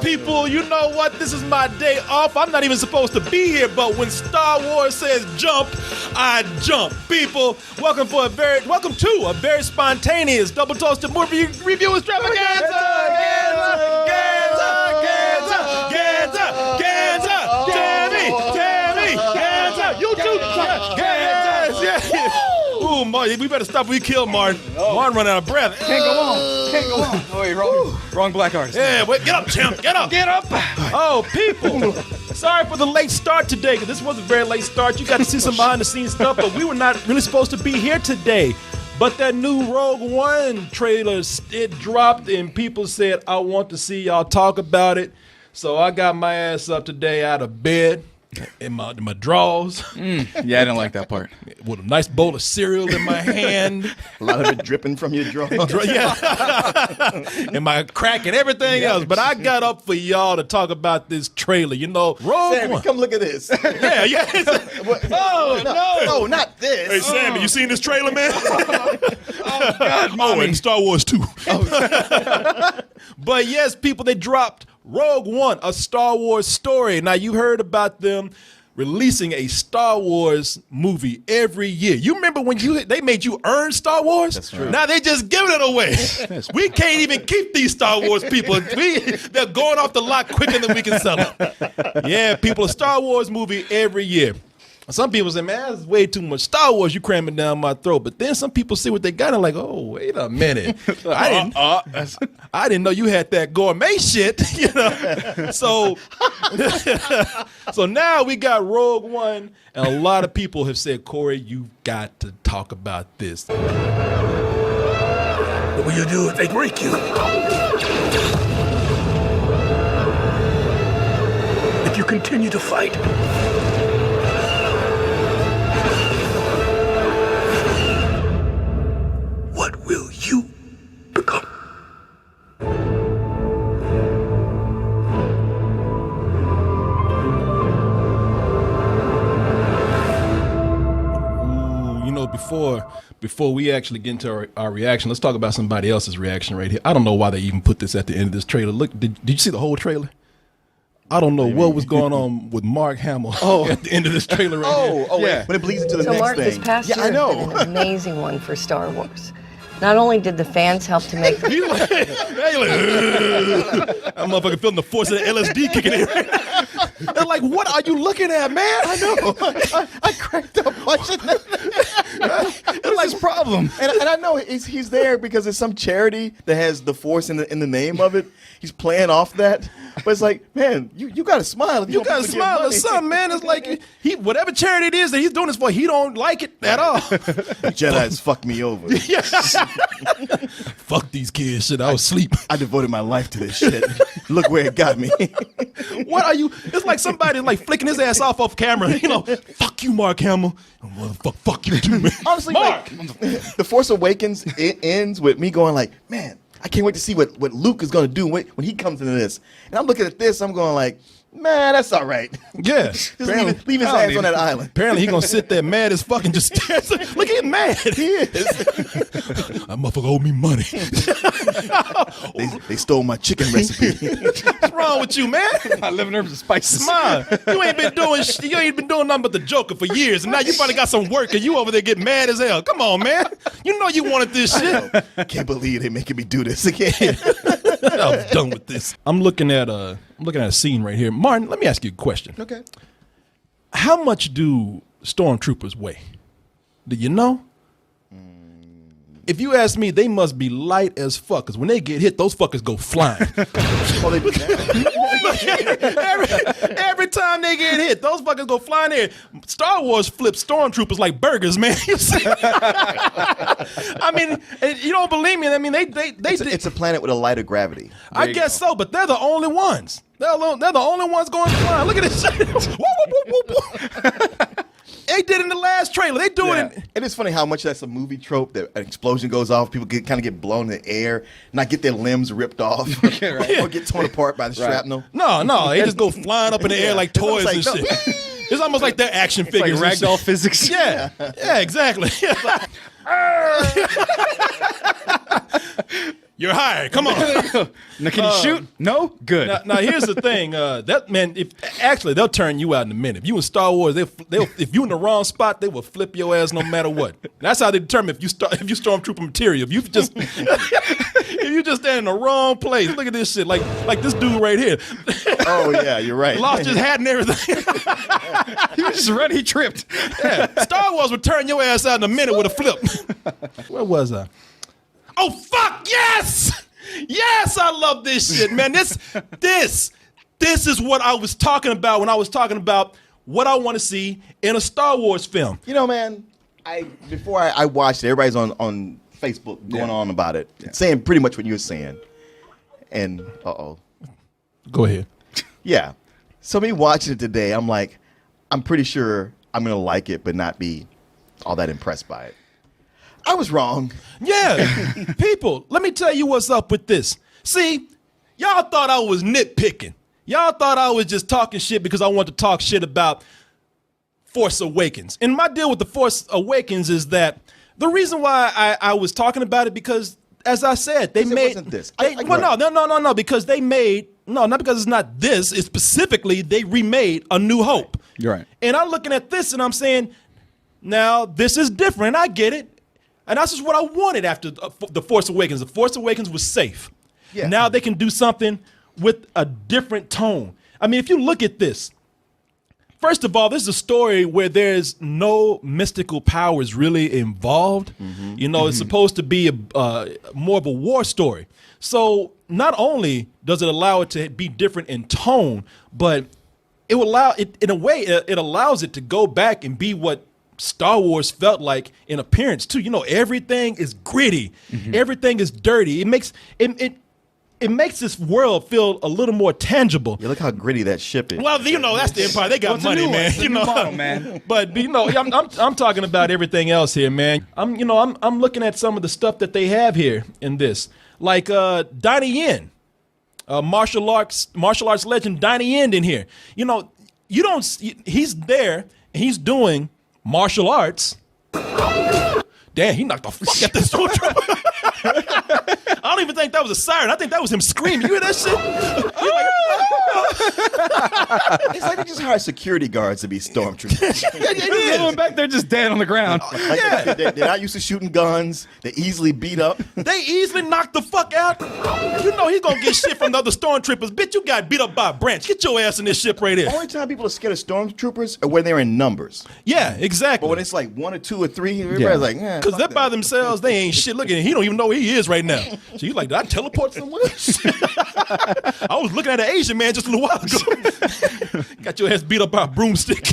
people, you know what? This is my day off. I'm not even supposed to be here, but when Star Wars says jump, I jump. People, welcome to a very spontaneous double toasted movie review extravaganza. Ooh, Martin, we better stop. We kill Martin. Martin run out of breath. Can't go on. Oh, wait, wrong black artist. Yeah, wait, get up, champ. Get up. Get up. Oh, people. Sorry for the late start today, because this was a very late start. You got to see some behind-the-scenes stuff, but we were not really supposed to be here today. But that new Rogue One trailer, it dropped, and people said, I want to see y'all talk about it. So I got my ass up today out of bed. In my drawers. Yeah, I didn't like that part. With a nice bowl of cereal in my hand. A lot of it dripping from your drawers. Yeah. And my crack and everything else. But I got up for y'all to talk about this trailer. You know, Rogue Sammy, One. come look at this. Yeah. Oh, no. No, not this. Hey, Sammy, you seen this trailer, man? Oh, God, Mommy. And Star Wars 2. But yes, people, they dropped Rogue One, a Star Wars story. Now, you heard about them releasing a Star Wars movie every year. You remember when they made you earn Star Wars? That's true. Now they just giving it away. We can't even keep these Star Wars people. They're going off the lot quicker than we can sell them. Yeah, people, a Star Wars movie every year. Some people say, man, that's way too much Star Wars you cramming down my throat. But then some people see what they got and like, oh, wait a minute. I didn't know you had that gourmet shit. You know? So now we got Rogue One, and a lot of people have said, Corey, you've got to talk about this. What will you do if they break you? If you continue to fight? What will you become? Ooh, you know, before we actually get into our reaction, let's talk about somebody else's reaction right here. I don't know why they even put this at the end of this trailer. Look, did you see the whole trailer? I don't know what was going on with Mark Hamill at the end of this trailer right here. Yeah. When it bleeds into the next Mark, thing. this past year I know. has been an amazing one for Star Wars. Not only did the fans help to make the that motherfucker feeling the force of the LSD kicking in. They're like, what are you looking at, man? I know. I cracked up watching that. What's his problem? And I know he's there because it's some charity that has the force in the name of it. He's playing off that. But it's like, man, you got to smile. If You gotta smile or something, man. It's like he whatever charity it is that he's doing this for, he don't like it at all. Jedi's fucked me over. Yeah. Fuck these kids. Shit, I was asleep. I devoted my life to this shit. Look where it got me. What are you? It's like somebody like flicking his ass off camera. You know, fuck you, Mark Hamill. Motherfucker, fuck you too, man. Honestly, Mark. The Force Awakens, it ends with me going like, man, I can't wait to see what Luke is going to do when he comes into this. And I'm looking at this, I'm going like, man, that's all right. Yeah. Just leave his ass on that island. Apparently he's going to sit there mad as fucking just look at him mad. He is. That motherfucker owe me money. They stole my chicken recipe. What's wrong with you, man? My living herbs and spices. Smile. You ain't been doing nothing but the Joker for years, and now you finally got some work, and you over there getting mad as hell. Come on, man. You know you wanted this shit. Can't believe they making me do this again. I'm done with this. I'm looking at a scene right here. Martin, let me ask you a question. Okay. How much do stormtroopers weigh? Do you know? If you ask me, they must be light as fuck, because when they get hit, those fuckers go flying. Oh, they do that? every time they get hit, those fuckers go flying there. Star Wars flips stormtroopers like burgers, man. I mean, you don't believe me. I mean, It's a planet with a lighter gravity. I guess so, but they're the only ones. They're the only ones going flying. Look at this shit. Whoop, whoop, whoop, whoop. They did in the last trailer. They do it. It is funny how much that's a movie trope that an explosion goes off, people kind of get blown in the air, not get their limbs ripped off, or get torn apart by the shrapnel. No, they just go flying up in the air like toys and shit. It's almost like they're action figures. Like ragdoll physics. Yeah, exactly. You're hired. Come on. Now, can you shoot? No? Good. Now here's the thing. That man, if actually they'll turn you out in a minute. If you in Star Wars, they'll if you in the wrong spot, they will flip your ass no matter what. That's how they determine if you stormtrooper material. If you just if you just stand in the wrong place. Look at this shit. Like this dude right here. Oh yeah, you're right. Lost his hat and everything. He was just running. He tripped. Yeah. Star Wars would turn your ass out in a minute with a flip. Where was I? Oh fuck yes! Yes, I love this shit, man. This is what I was talking about when I was talking about what I want to see in a Star Wars film. You know, man, before I watched it, everybody's on Facebook going on about it, saying pretty much what you were saying. And Go ahead. yeah. So me watching it today, I'm like, I'm pretty sure I'm gonna like it, but not be all that impressed by it. I was wrong. Yeah. People, let me tell you what's up with this. See, y'all thought I was nitpicking. Y'all thought I was just talking shit because I want to talk shit about Force Awakens. And my deal with the Force Awakens is that the reason why I was talking about it because, as I said, they made... It wasn't this. No, because they made... No, not because it's not this. It's specifically, they remade A New Hope. You're right. And I'm looking at this and I'm saying, now, this is different. I get it. And that's just what I wanted after The Force Awakens. The Force Awakens was safe. Yeah. Now they can do something with a different tone. I mean, if you look at this, first of all, this is a story where there's no mystical powers really involved. Mm-hmm. You know, it's supposed to be more of a war story. So not only does it allow it to be different in tone, but it will allow it, in a way, it allows it to go back and be what Star Wars felt like in appearance too. You know, everything is gritty, everything is dirty. It makes this world feel a little more tangible. Yeah, look how gritty that ship is. Well, you know, that's the Empire. They got money, man. You know, man. But you know, I'm talking about everything else here, man. I'm looking at some of the stuff that they have here in this, like Donnie Yen, martial arts legend Donnie Yen in here. You know, he's there and he's doing martial arts. Damn, he knocked the fuck out this stormtrooper. I don't even think that was a siren. I think that was him screaming. You hear that shit? It's like they just hired security guards to be stormtroopers. There's no one back there just dead on the ground. Like, they're not used to shooting guns. They easily beat up. They easily knock the fuck out. You know he's gonna get shit from the other stormtroopers. Bitch, you got beat up by a branch. Get your ass in this ship right here. The only time people are scared of stormtroopers are when they're in numbers. Yeah, exactly. But when it's like 1 or 2 or 3, everybody's like, eh. Because they're by themselves, they ain't shit. Look at him. He don't even know where he is right now. So he's like, did I teleport somewhere? I was looking at an Asian man just a little while ago. Got your ass beat up by a broomstick.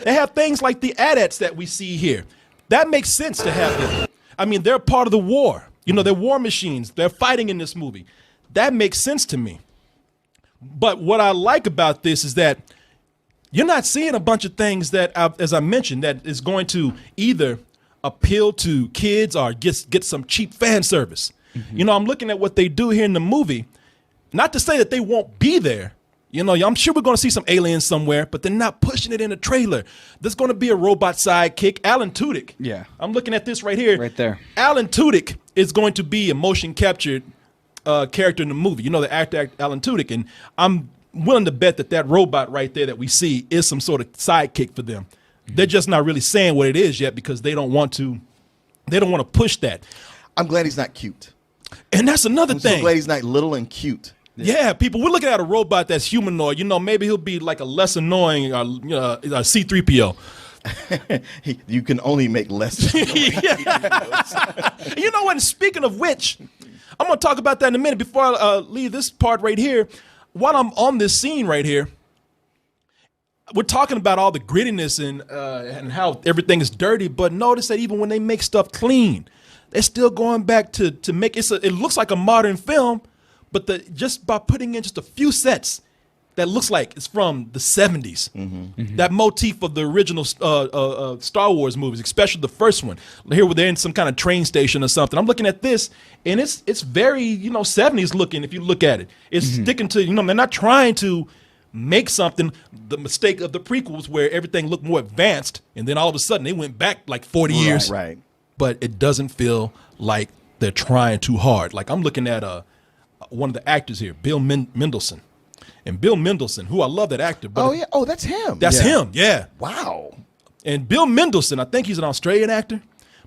They have things like the AT-ATs that we see here. That makes sense to have them. I mean, they're part of the war. You know, they're war machines. They're fighting in this movie. That makes sense to me. But what I like about this is that you're not seeing a bunch of things that, as I mentioned, that is going to either appeal to kids or get some cheap fan service. Mm-hmm. You know, I'm looking at what they do here in the movie. Not to say that they won't be there. You know, I'm sure we're going to see some aliens somewhere, but they're not pushing it in a trailer. There's going to be a robot sidekick, Alan Tudyk. Yeah. I'm looking at this right here. Right there. Alan Tudyk is going to be a motion captured character in the movie. You know, the actor Alan Tudyk. And I'm willing to bet that robot right there that we see is some sort of sidekick for them. Mm-hmm. They're just not really saying what it is yet because they don't want to push that. I'm glad he's not cute. And that's another thing. I'm so glad he's not little and cute. Yeah, people, we're looking at a robot that's humanoid. You know, maybe he'll be like a less annoying C-3PO. You can only make less. You know what? Speaking of which, I'm going to talk about that in a minute before I leave this part right here. While I'm on this scene right here, we're talking about all the grittiness and how everything is dirty, but notice that even when they make stuff clean, they're still going back to make it. It looks like a modern film, but just by putting in just a few sets, that looks like it's from the 70s. Mm-hmm. Mm-hmm. That motif of the original Star Wars movies, especially the first one. Here where they're in some kind of train station or something. I'm looking at this, and it's very 70s looking. If you look at it, it's sticking to they're not trying to make something the mistake of the prequels where everything looked more advanced, and then all of a sudden they went back like 40 years. Right. But it doesn't feel like they're trying too hard. Like I'm looking at one of the actors here, Bill Mendelsohn. And Bill Mendelsohn, who I love that actor. But that's him. That's him, yeah. Wow. And Bill Mendelsohn, I think he's an Australian actor.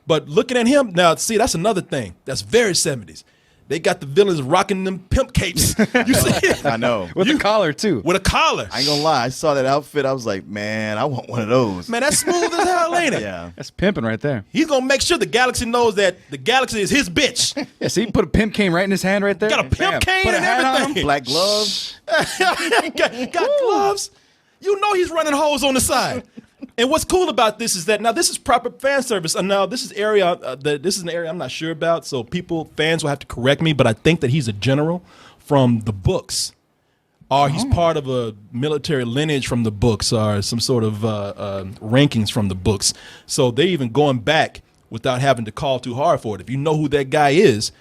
But looking at him, now, see, that's another thing. That's very 70s. They got the villains rocking them pimp capes. You see it? I know. With a collar, too. With a collar. I ain't gonna lie. I saw that outfit. I was like, man, I want one of those. Man, that's smooth as hell, ain't it? Yeah. That's pimping right there. He's going to make sure the Galaxy knows that the Galaxy is his bitch. Yeah, see, he put a pimp cane right in his hand right there. Got a pimp cane Put a and hat on everything. him. Black gloves. got gloves. You know he's running holes on the side. And what's cool about this is that now this is proper fan service. And now this is an area I'm not sure about, so fans will have to correct me. But I think that he's a general from the books, or he's part of a military lineage from the books, or some sort of rankings from the books. So they're even going back without having to call too hard for it. If you know who that guy is,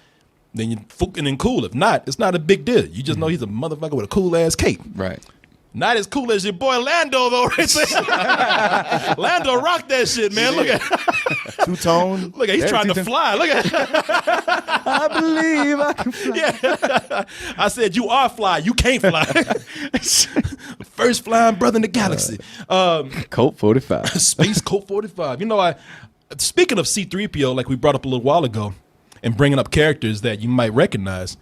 then you're fucking and cool. If not, it's not a big deal. You just know he's a motherfucker with a cool ass cape. Right. Not as cool as your boy Lando, though, right there. Lando rocked that shit, man. Look at Two-tone. Look at he's trying to fly. Look at I believe I can fly. Yeah. I said, you are fly. You can't fly. First flying brother in the galaxy. Colt 45. Space Colt 45. You know, speaking of C-3PO, like we brought up a little while ago, and bringing up characters that you might recognize,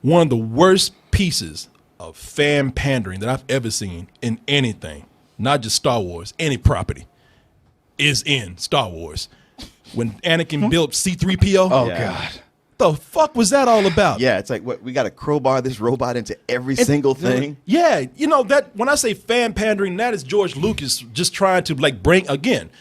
one of the worst pieces of fan pandering that I've ever seen in anything, not just Star Wars, any property, is in Star Wars. When Anakin built C-3PO. Oh, God. The fuck was that all about? Yeah, it's like, we got to crowbar this robot into every single thing. Yeah, you know, that when I say fan pandering, that is George Lucas just trying to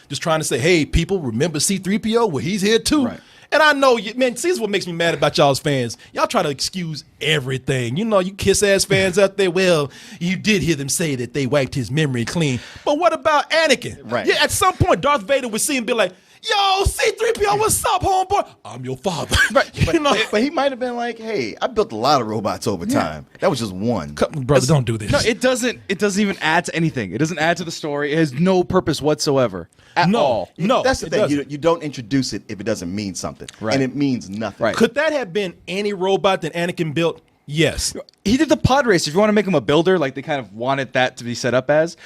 just trying to say, hey, people, remember C-3PO? Well, he's here too. Right. And I know, man, see, this is what makes me mad about y'all's fans. Y'all try to excuse everything. You know, you kiss-ass fans out there, well, you did hear them say that they wiped his memory clean. But what about Anakin? Right. Yeah, at some point, Darth Vader would see him be like, yo, C-3PO, what's up, homeboy? I'm your father. Right. You know? But he might have been like, hey, I built a lot of robots over time. That was just one. Brother, don't do this. No, it doesn't even add to anything. It doesn't add to the story. It has no purpose whatsoever at all. No, That's the it thing. doesn't. You don't introduce it if it doesn't mean something. Right. And it means nothing. Right. Could that have been any robot that Anakin built? Yes. He did the pod racer. If you want to make him a builder, like they kind of wanted that to be set up as,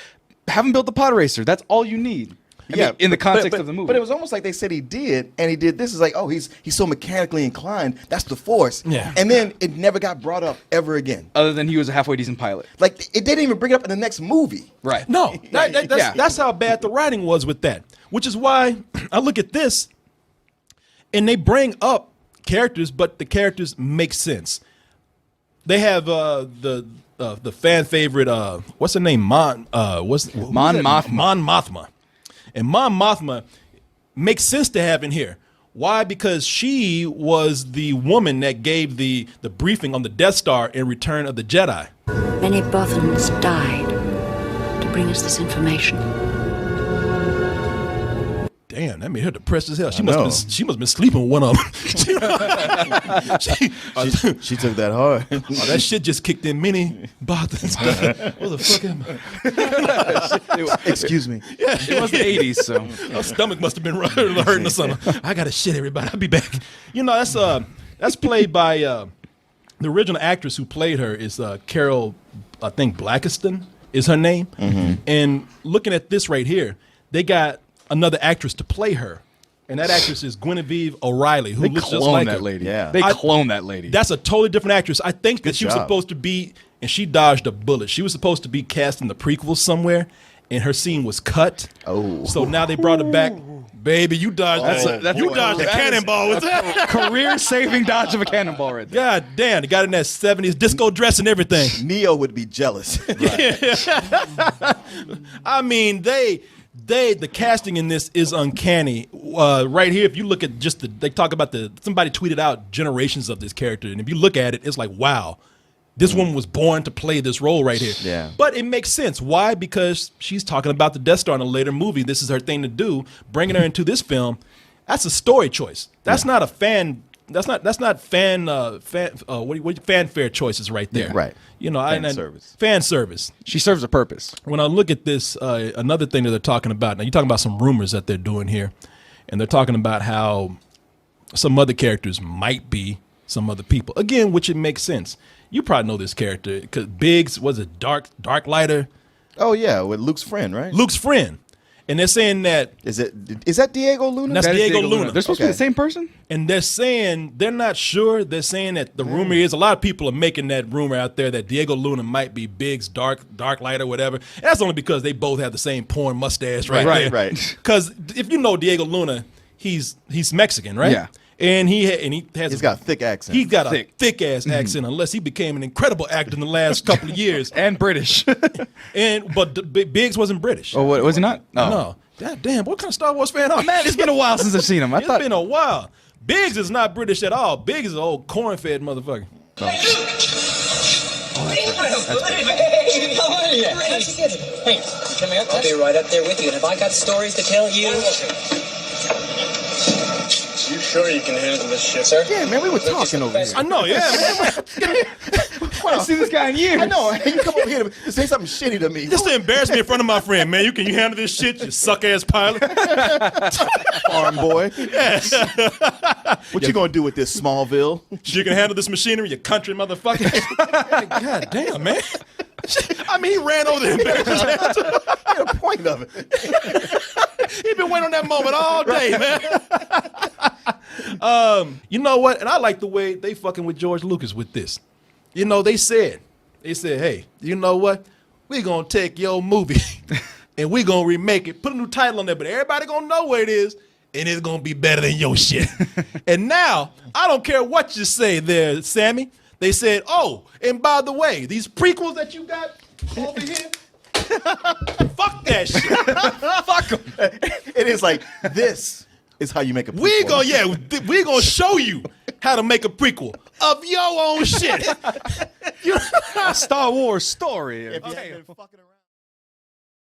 have him build the pod racer. That's all you need. I mean, in the context of the movie. But it was almost like they said he did, and he did this. Is like, oh, he's so mechanically inclined. That's the Force. Yeah. And then it never got brought up ever again. Other than he was a halfway decent pilot. Like, it didn't even bring it up in the next movie. Right. No, that's how bad the writing was with that. Which is why I look at this, and they bring up characters, but the characters make sense. They have the fan favorite. What's her name? Mon Mothma. Mon Mothma. And Mon Mothma makes sense to have in here. Why? Because she was the woman that gave the briefing on the Death Star in Return of the Jedi. Many Bothans died to bring us this information. Damn, that made her depressed as hell. She know. must have been sleeping with one of them. She took that hard. Oh, that shit just kicked in many bothers and stuff. What the fuck am I? Excuse me. It was the 80s, so. Her stomach must have been hurting or something. I gotta shit, everybody. I'll be back. You know, that's played by the original actress who played her is Carol, I think Blackiston is her name. Mm-hmm. And looking at this right here, they got another actress to play her. And that actress is Guinevere O'Reilly, who looks just like that her. lady. Yeah. They clone that lady. That's a totally different actress. I think that she was job. supposed to be, and she dodged a bullet. She was supposed to be cast in the prequels somewhere, and her scene was cut. Oh. So now they brought her back. Baby, you dodged you dodged a cannonball with that. Career-saving dodge of a cannonball right there. God damn, they got in that 70s disco dress and everything. Neo would be jealous. I mean, the casting in this is uncanny. Right here, if you look at they talk about somebody tweeted out generations of this character, and if you look at it, it's like, wow, this woman was born to play this role right here. Yeah. But it makes sense. Why? Because she's talking about the Death Star in a later movie. This is her thing to do. Bringing her into this film, that's a story choice. That's not a fan. That's not fanfare choices right there. Yeah, right. You know, Service. Fan service. She serves a purpose. When I look at this, another thing that they're talking about, now you're talking about some rumors that they're doing here, and they're talking about how some other characters might be some other people. Again, which it makes sense. You probably know this character because Biggs was a dark lighter. Oh yeah, with Luke's friend, right? Luke's friend. And they're saying that Is that Diego Luna? That's That is Diego Luna. They're supposed to be the same person? and they're saying they're not sure. They're saying that the rumor is a lot of people are making that rumor out there that Diego Luna might be Biggs' dark light or whatever. And that's only because they both have the same porn mustache right there. Right. Because if you know Diego Luna, he's Mexican, right? Yeah. And he's got a thick accent. He's got a Thick. thick ass accent, unless he became an incredible actor in the last couple of years. And British. But Biggs wasn't British. Oh, what, was he not? No. God damn, what kind of Star Wars fan are you? Man, it's been a while since I've seen him. It's been a while. Biggs is not British at all. Biggs is an old corn-fed motherfucker. Hey, how are you? Hey, come here. I'll be right up there with you. And have I got stories to tell you? You sure you can handle this shit, sir? Yeah, man, we were talking over here. I know, yeah, man. I haven't seen this guy in years. I know. You come over here to say something shitty to me. Just to embarrass me in front of my friend, man. Can you handle this shit, you suck-ass pilot? Farm boy. What you gonna do with this Smallville? You can handle this machinery, you country motherfucker. God damn, man. I mean, he ran over there and embarrassed his ass. Get a point of it. He been waiting on that moment all day, man. You know what? And I like the way they fucking with George Lucas with this. You know, they said, hey, you know what? We're going to take your movie and we're going to remake it, put a new title on there, but everybody going to know where it is, and it's going to be better than your shit. And now, I don't care what you say there, Sammy. They said, oh, and by the way, these prequels that you got over here, fuck that shit. Fuck them. It is like, this is how you make a prequel. We're going to show you how to make a prequel of your own shit. A Star Wars story. If you had been fucking around.